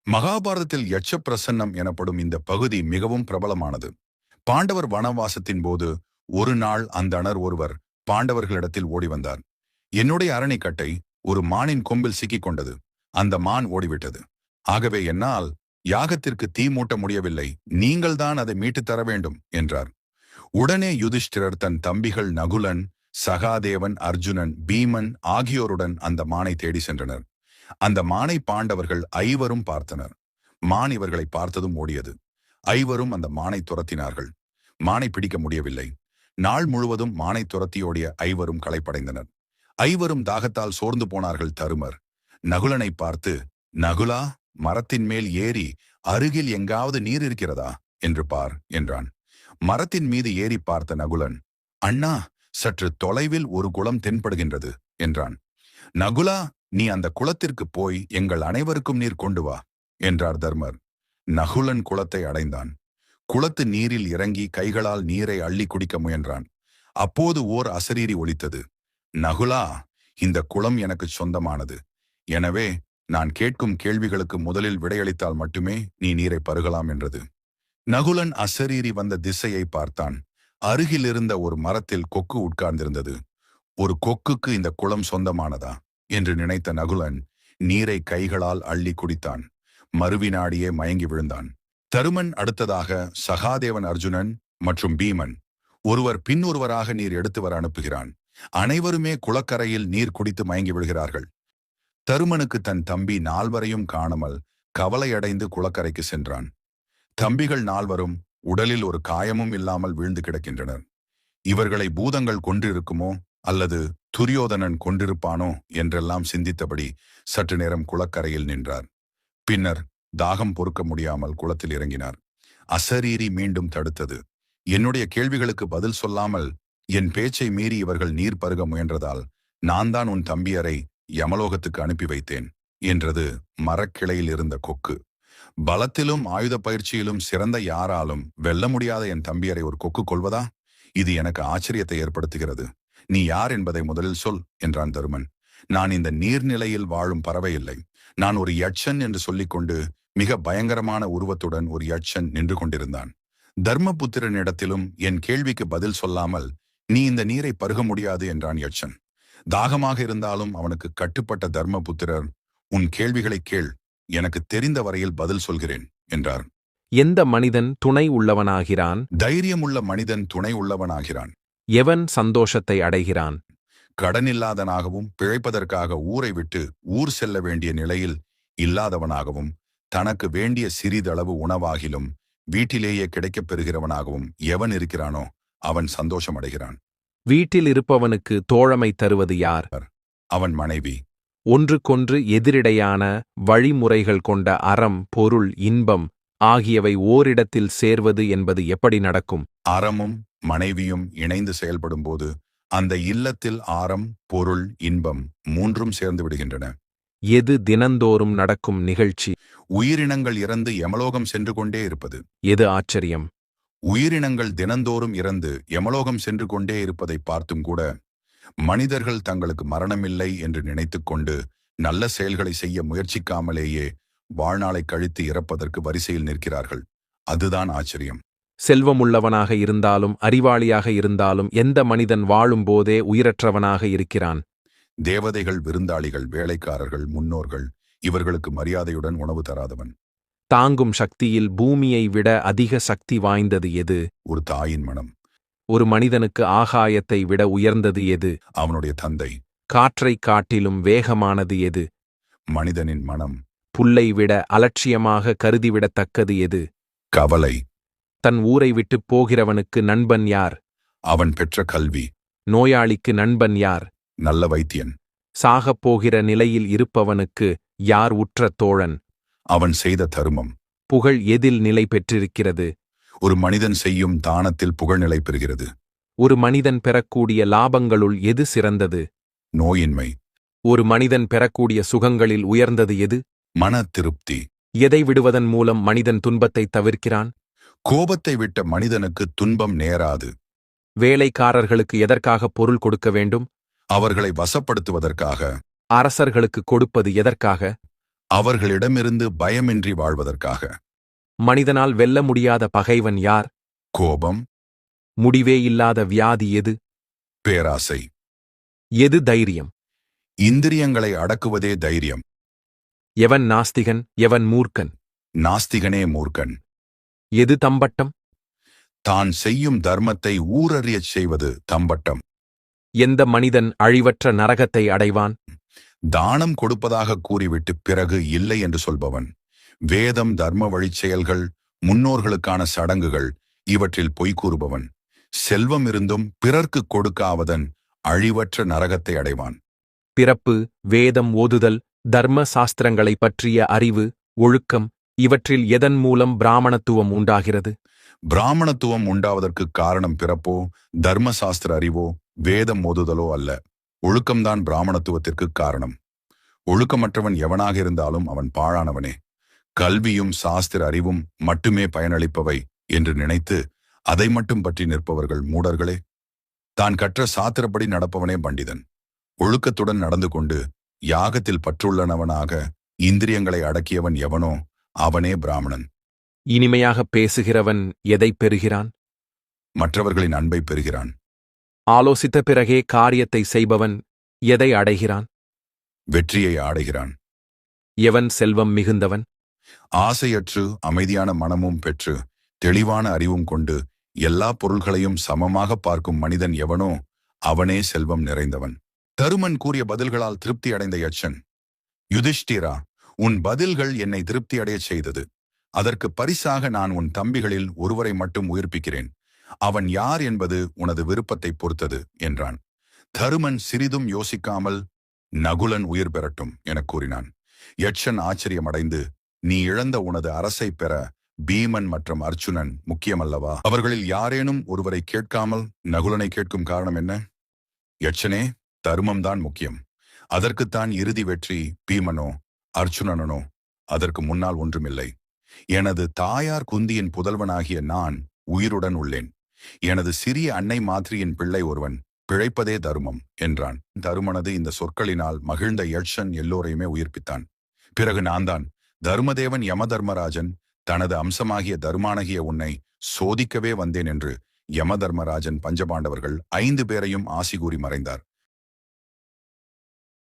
மகாபாரதத்தில் யட்ச பிரசன்னம் எனப்படும் இந்த பகுதி மிகவும் பிரபலமானது. பாண்டவர் வனவாசத்தின் போது ஒரு நாள் அந்தணர் ஒருவர் பாண்டவர்களிடத்தில் ஓடி வந்தார். என்னுடைய அரணிக்கட்டை ஒரு மானின் கொம்பில் சிக்கிக் கொண்டது. அந்த மான் ஓடிவிட்டது. ஆகவே என்னால் யாகத்திற்கு தீ மூட்ட முடியவில்லை. நீங்கள்தான் அதை மீட்டுத் தர வேண்டும் என்றார். உடனே யுதிஷ்டிரர் தன் தம்பிகள் நகுலன், சகாதேவன், அர்ஜுனன், பீமன் ஆகியோருடன் அந்த மானை தேடி சென்றனர். அந்த மானை பாண்டவர்கள் ஐவரும் பார்த்தனர். மான் இவர்களை பார்த்ததும் ஓடியது. ஐவரும் அந்த மானை துரத்தினார்கள். மானை பிடிக்க முடியவில்லை. நாள் முழுவதும் மானை துரத்தியோடிய ஐவரும் களைப்படைந்தனர். ஐவரும் தாகத்தால் சோர்ந்து போனார்கள். தருமர் நகுலனை பார்த்து, நகுலா, மரத்தின் மேல் ஏறி அருகில் எங்காவது நீர் இருக்கிறதா என்று பார் என்றான். மரத்தின் மீது ஏறி பார்த்த நகுலன், அண்ணா, சற்று தொலைவில் ஒரு குளம் தென்படுகின்றது என்றான். நகுலா, நீ அந்த குளத்திற்கு போய் எங்கள் அனைவருக்கும் நீர் கொண்டு வா என்றார் தர்மர். நகுலன் குளத்தை அடைந்தான். குளத்து நீரில் இறங்கி கைகளால் நீரை அள்ளி குடிக்க முயன்றான். அப்போது ஓர் அசரீரி ஒலித்தது. நகுலா, இந்த குளம் எனக்கு சொந்தமானது. எனவே நான் கேட்கும் கேள்விகளுக்கு முதலில் விடையளித்தால் மட்டுமே நீ நீரை பருகலாம் என்றது. நகுலன் அசரீரி வந்த திசையை பார்த்தான். அருகில் இருந்த ஒரு மரத்தில் கொக்கு உட்கார்ந்திருந்தது. ஒரு கொக்குக்கு இந்த குளம் சொந்தமானதா என்று நினைத்த நகுலன் நீரை கைகளால் அள்ளி குடித்தான். மறுவினாடியே மயங்கி விழுந்தான். தருமன் அடுத்ததாக சகாதேவன், அர்ஜுனன் மற்றும் பீமன் ஒருவர் பின்னொருவராக நீர் எடுத்து வர அனுப்புகிறான். அனைவருமே குளக்கரையில் நீர் குடித்து மயங்கி விழுகிறார்கள். தருமனுக்கு தன் தம்பி நால்வரையும் காணாமல் கவலையடைந்து குளக்கரைக்கு சென்றான். தம்பிகள் நால்வரும் உடலில் ஒரு காயமும் இல்லாமல் வீழ்ந்து கிடக்கின்றனர். இவர்களை பூதங்கள் கொன்றிருக்குமோ அல்லது துரியோதனன் கொண்டிருப்பானோ என்றெல்லாம் சிந்தித்தபடி சற்று நேரம் குளக்கரையில் நின்றார். பின்னர் தாகம் பொறுக்க முடியாமல் குளத்தில் இறங்கினார். அசரீரி மீண்டும் தடுத்தது. என்னுடைய கேள்விகளுக்கு பதில் சொல்லாமல் என் பேச்சை மீறி இவர்கள் நீர் பருக முயன்றதால் நான் தான் உன் தம்பியரை யமலோகத்துக்கு அனுப்பி வைத்தேன் என்றது மரக்கிளையில் இருந்த கொக்கு. பலத்திலும் ஆயுத பயிற்சியிலும் சிறந்த யாராலும் வெல்ல முடியாத என் தம்பியரை ஒரு கொக்கு கொள்வதா? இது எனக்கு ஆச்சரியத்தை ஏற்படுத்துகிறது. நீ யார் என்பதை முதலில் சொல் என்றான் தருமன். நான் இந்த நீர்நிலையில் வாழும் பறவை இல்லை. நான் ஒரு யட்சன் என்று சொல்லிக்கொண்டு மிக பயங்கரமான உருவத்துடன் ஒரு யட்சன் நின்று கொண்டிருந்தான். தர்மபுத்திரனிடத்திலும் என் கேள்விக்கு பதில் சொல்லாமல் நீ இந்த நீரை பருக முடியாது என்றான் யட்சன். தாகமாக இருந்தாலும் அவனுக்கு கட்டுப்பட்ட தர்மபுத்திரர், உன் கேள்விகளை கேள், எனக்கு தெரிந்த வரையில் பதில் சொல்கிறேன் என்றார். எந்த மனிதன் துணை உள்ளவனாகிறான்? தைரியமுள்ள மனிதன் துணை உள்ளவனாகிறான். எவன் சந்தோஷத்தை அடைகிறான்? கடனில்லாதனாகவும் பிழைப்பதற்காக ஊரை விட்டு ஊர் செல்ல வேண்டிய நிலையில் இல்லாதவனாகவும் தனக்கு வேண்டிய சிறிதளவு உணவாகிலும் வீட்டிலேயே கிடைக்கப் பெறுகிறவனாகவும் எவன் இருக்கிறானோ அவன் சந்தோஷம் அடைகிறான். வீட்டில் இருப்பவனுக்கு தோழமை தருவது யார்? அவன் மனைவி. ஒன்றுக்கொன்று எதிரிடையான வழிமுறைகள் கொண்ட அறம், பொருள், இன்பம் ஆகியவை ஓரிடத்தில் சேர்வது என்பது எப்படி நடக்கும்? அறமும் மனைவியும் இணைந்து செயல்படும்போது அந்த இல்லத்தில் ஆரம், பொருள், இன்பம் மூன்றும் சேர்ந்து விடுகின்றன. எது தினந்தோறும் நடக்கும் நிகழ்ச்சி? உயிரினங்கள் இறந்து யமலோகம் சென்று கொண்டே இருப்பது. எது ஆச்சரியம்? உயிரினங்கள் தினந்தோறும் இறந்து யமலோகம் சென்று கொண்டே இருப்பதை பார்த்தும் கூட மனிதர்கள் தங்களுக்கு மரணமில்லை என்று நினைத்துக் கொண்டு நல்ல செயல்களை செய்ய முயற்சிக்காமலேயே வாழ்நாளை கழித்து இறப்பதற்கு வரிசையில் நிற்கிறார்கள். அதுதான் ஆச்சரியம். செல்வமுள்ளவனாக இருந்தாலும் அறிவாளியாக இருந்தாலும் எந்த மனிதன் வாழும்போதே உயிரற்றவனாக இருக்கிறான்? தேவதைகள், விருந்தாளிகள், வேலைக்காரர்கள், முன்னோர்கள் இவர்களுக்கு மரியாதையுடன் உணவு தராதவன். தாங்கும் சக்தியில் பூமியை விட அதிக சக்தி வாய்ந்தது எது? ஒரு தாயின் மனம். ஒரு மனிதனுக்கு ஆகாயத்தை விட உயர்ந்தது எது? அவனுடைய தந்தை. காற்றைக் காட்டிலும் வேகமானது எது? மனிதனின் மனம். புல்லை விட அலட்சியமாக கருதிவிடத்தக்கது எது? கவலை. தன் ஊரை விட்டுப் போகிறவனுக்கு நண்பன் யார்? அவன் பெற்ற கல்வி. நோயாளிக்கு நண்பன் யார்? நல்ல வைத்தியன். சாகப் போகிற நிலையில் இருப்பவனுக்கு யார் உற்ற தோழன்? அவன் செய்த தருமம். புகழ் எதில் நிலை பெற்றிருக்கிறது? ஒரு மனிதன் செய்யும் தானத்தில் புகழ்நிலை பெறுகிறது. ஒரு மனிதன் பெறக்கூடிய லாபங்களுள் எது சிறந்தது? நோயின்மை. ஒரு மனிதன் பெறக்கூடிய சுகங்களில் உயர்ந்தது எது? மன திருப்தி. எதை விடுவதன் மூலம் மனிதன் துன்பத்தை தவிர்க்கிறான்? கோபத்தை விட்ட மனிதனுக்கு துன்பம் நேராது. வேலைக்காரர்களுக்கு எதற்காக பொருள் கொடுக்க வேண்டும்? அவர்களை வசப்படுத்துவதற்காக. அரசர்களுக்கு கொடுப்பது எதற்காக? அவர்களிடமிருந்து பயமின்றி வாழ்வதற்காக. மனிதனால் வெல்ல முடியாத பகைவன் யார்? கோபம், முடிவே இல்லாத வியாதி எது? பேராசை. எது தைரியம்? இந்திரியங்களை அடக்குவதே தைரியம். எவன் நாஸ்திகன், எவன் மூர்க்கன்? நாஸ்திகனே மூர்க்கன். எது தம்பட்டம்? தான் செய்யும் தர்மத்தை ஊரறியச் செய்வது தம்பட்டம். எந்த மனிதன் அழிவற்ற நரகத்தை அடைவான்? தானம் கொடுப்பதாக கூறிவிட்டு பிறகு இல்லை என்று சொல்பவன். வேதம், தர்ம வழிச் செயல்கள், முன்னோர்களுக்கான சடங்குகள் இவற்றில் பொய் கூறுபவன். செல்வம் இருந்தும் பிறர்க்கு கொடுக்காவதன் அழிவற்ற நரகத்தை அடைவான். பிறப்பு, வேதம் ஓதுதல், தர்ம சாஸ்திரங்களைப் பற்றிய அறிவு, ஒழுக்கம் இவற்றில் எதன் மூலம் பிராமணத்துவம் உண்டாகிறது? பிராமணத்துவம் உண்டாவதற்கு காரணம் பிறப்போ, தர்மசாஸ்திர அறிவோ, வேதம் ஓதுதலோ அல்ல. ஒழுக்கம்தான் பிராமணத்துவத்திற்கு காரணம். ஒழுக்கமற்றவன் எவனாக இருந்தாலும் அவன் பாழானவனே. கல்வியும் சாஸ்திர அறிவும் மட்டுமே பயனளிப்பவை என்று நினைத்து அதை மட்டும் பற்றி நிற்பவர்கள் மூடர்களே. தான் கற்ற சாத்திரப்படி நடப்பவனே பண்டிதன். ஒழுக்கத்துடன் நடந்து கொண்டு யாகத்தில் பற்றுள்ளனவனாக இந்திரியங்களை அடக்கியவன் எவனோ அவனே பிராமணன். இனிமையாகப் பேசுகிறவன் எதைப் பெறுகிறான்? மற்றவர்களின் அன்பை பெறுகிறான். ஆலோசித்த பிறகே காரியத்தை செய்பவன் எதை அடைகிறான்? வெற்றியை ஆடுகிறான். எவன் செல்வம் மிகுந்தவன்? ஆசையற்று அமைதியான மனமும் பெற்று தெளிவான அறிவும் கொண்டு எல்லா பொருள்களையும் சமமாக பார்க்கும் மனிதன் எவனோ அவனே செல்வம் நிறைந்தவன். தருமன் கூறிய பதில்களால் திருப்தி அடைந்த யட்சன், யுதிஷ்டிரா, உன் பதில்கள் என்னை திருப்தி அடையச் செய்தது. அதற்கு பரிசாக நான் உன் தம்பிகளில் ஒருவரை மட்டும் உயிர்ப்பிக்கிறேன். அவன் யார் என்பது உனது விருப்பத்தை பொறுத்தது என்றான். தருமன் சிறிதும் யோசிக்காமல், நகுலன் உயிர் பெறட்டும் எனக் கூறினான். யட்சன் ஆச்சரியமடைந்து, நீ இழந்த உனது அரசை பெற பீமன் மற்றும் அர்ச்சுனன் முக்கியமல்லவா? அவர்களில் யாரேனும் ஒருவரை கேட்காமல் நகுலனை கேட்கும் காரணம் என்ன? யட்சனே, தர்மம்தான் முக்கியம். அதற்குத்தான் இறுதி வெற்றி பீமனோ அர்ச்சுனனோ. அதற்கு முன்னால் ஒன்றுமில்லை. எனது தாயார் குந்தியின் புதல்வனாகிய நான் உயிருடன் உள்ளேன். எனது சிறிய அன்னை மாத்ரியின் பிள்ளை ஒருவன் பிழைப்பதே தருமம் என்றான். தருமனது இந்த சொற்களினால் மகிழ்ந்த யட்சன் எல்லோரையுமே உயிர்ப்பித்தான். பிறகு நான்தான் தர்மதேவன் யமதர்மராஜன் தனது அம்சமாகிய தர்மானகிய உன்னை சோதிக்கவே வந்தேன் என்று யமதர்மராஜன் பஞ்சபாண்டவர்கள் 5 பேரையும் ஆசி கூறி மறைந்தார்.